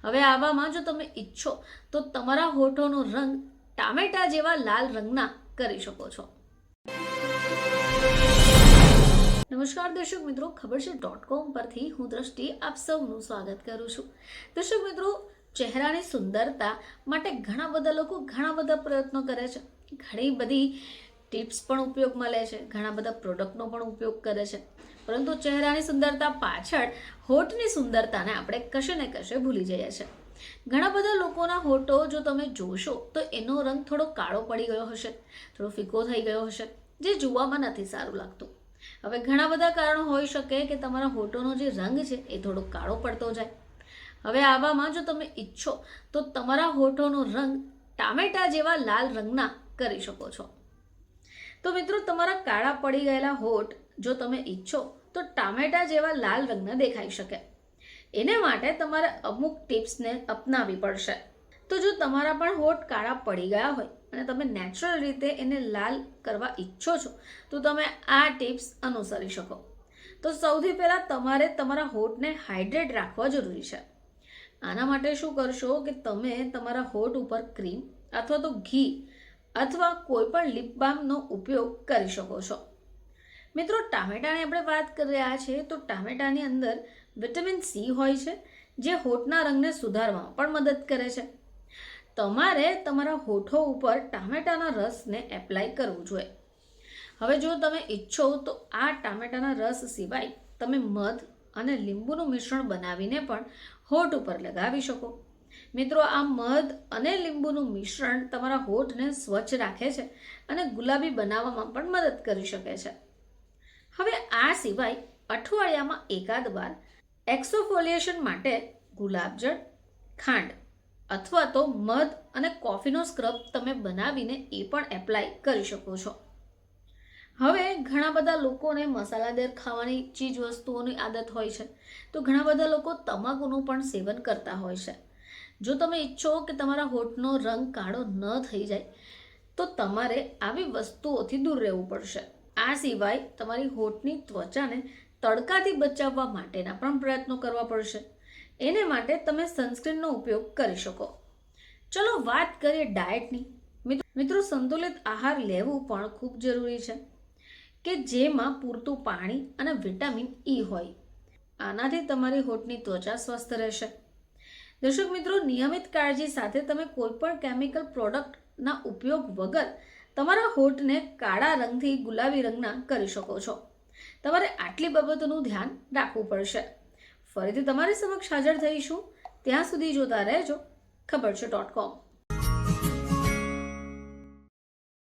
હવે આવામાં જો તમે ઈચ્છો તો તમારા હોઠોનો રંગ ટામેટા જેવા લાલ રંગના કરી શકો છો। નમસ્કાર દર્શક મિત્રો, ખબર છે .com પરથી હું દ્રષ્ટિ આપ સૌનું સ્વાગત કરું છું। દર્શક મિત્રો, ચહેરાની સુંદરતા માટે ઘણા બધા લોકો ઘણા બધા પ્રયત્નો કરે છે, ઘણી બધી ટિપ્સ પણ ઉપયોગમાં લે છે, ઘણા બધા પ્રોડક્ટનો પણ ઉપયોગ કરે છે, પરંતુ ચહેરાની સુંદરતા પાછળ હોઠની સુંદરતાને આપણે કશે ને કશે ભૂલી જઈએ છીએ। ઘણા બધા લોકોના હોઠો જો તમે જોશો તો એનો રંગ થોડો કાળો પડી ગયો હશે, થોડો ફીકો થઈ ગયો હશે, જે જોવામાં નથી સારું લાગતું। હવે ઘણા બધા કારણો હોઈ શકે કે તમારા હોઠોનો જે રંગ છે એ થોડો કાળો પડતો જાય। હવે આવામાં જો તમે ઈચ્છો તો તમારા હોઠોનો રંગ ટામેટા જેવા લાલ રંગના કરી શકો છો। તો મિત્રો, તમારા કાળા પડી ગયેલા હોઠ જો તમે ઈચ્છો તો ટામેટા જેવા લાલ રંગના દેખાઈ શકે, એને માટે તમારે અમુક ટિપ્સને અપનાવવી પડશે। તો જો તમારા પણ હોઠ કાળા પડી ગયા હોય અને તમે નેચરલ રીતે એને લાલ કરવા ઈચ્છો છો તો તમે આ ટિપ્સ અનુસરી શકો। તો સૌથી પહેલાં તમારે તમારા હોઠને હાઇડ્રેટ રાખવા જરૂરી છે। આના માટે શું કરશો કે તમે તમારા હોઠ ઉપર ક્રીમ અથવા તો ઘી અથવા કોઈ પણ લિપ બામનો ઉપયોગ કરી શકો છો। મિત્રો, ટામેટાની આપણે વાત કરી રહ્યા છીએ તો ટામેટાની અંદર વિટામિન સી હોય છે, જે હોઠના રંગને સુધારવામાં પણ મદદ કરે છે। તમારે તમારા હોઠો ઉપર ટામેટાના રસને એપ્લાય કરવું જોઈએ। હવે જો તમે ઈચ્છો તો આ ટામેટાના રસ સિવાય તમે મધ અને લીંબુનું મિશ્રણ બનાવીને પણ હોઠ ઉપર લગાવી શકો। મિત્રો, આ મધ અને લીંબુનું મિશ્રણ તમારા હોઠને સ્વચ્છ રાખે છે અને ગુલાબી બનાવવામાં પણ મદદ કરી શકે છે। હવે આ સિવાય અઠવાડિયામાં એકાદ વાર એક્સફોલિયેશન માટે ગુલાબજળ, ખાંડ અથવા તો મધ અને કોફીનો સ્ક્રબ તમે બનાવીને એ પણ એપ્લાય કરી શકો છો। હવે ઘણા બધા લોકોને મસાલાદાર ખાવાની ચીજ વસ્તુઓની આદત હોય છે, તો ઘણા બધા લોકો તમાકુનું પણ સેવન કરતા હોય છે। જો તમે ઈચ્છો કે તમારા હોઠનો રંગ કાળો ન થઈ જાય તો તમારે આવી વસ્તુઓથી દૂર રહેવું પડશે। આ સિવાય તમારી હોઠની ત્વચાને તડકાથી બચાવવા માટેના પણ પ્રયત્નો કરવા પડશે। એને માટે તમે સનસ્ક્રીનનો ઉપયોગ કરી શકો। ચલો વાત કરીએ ડાયટની। મિત્રો, સંતુલિત આહાર લેવું પણ ખૂબ જરૂરી છે કે જેમાં પૂરતું પાણી અને વિટામિન ઈ હોય। આનાથી તમારી હોઠની ત્વચા સ્વસ્થ રહેશે। દર્શક મિત્રો, નિયમિત કાળજી સાથે તમે કોઈપણ કેમિકલ પ્રોડક્ટના ઉપયોગ વગર તમારા હોઠને કાળા રંગથી ગુલાબી રંગના કરી શકો છો। તમારે આટલી બાબતોનું ધ્યાન રાખવું પડશે। ફરીથી તમારી સમક્ષ હાજર થઈશું, ત્યાં સુધી જોતા રહેજો ખબર છે .com।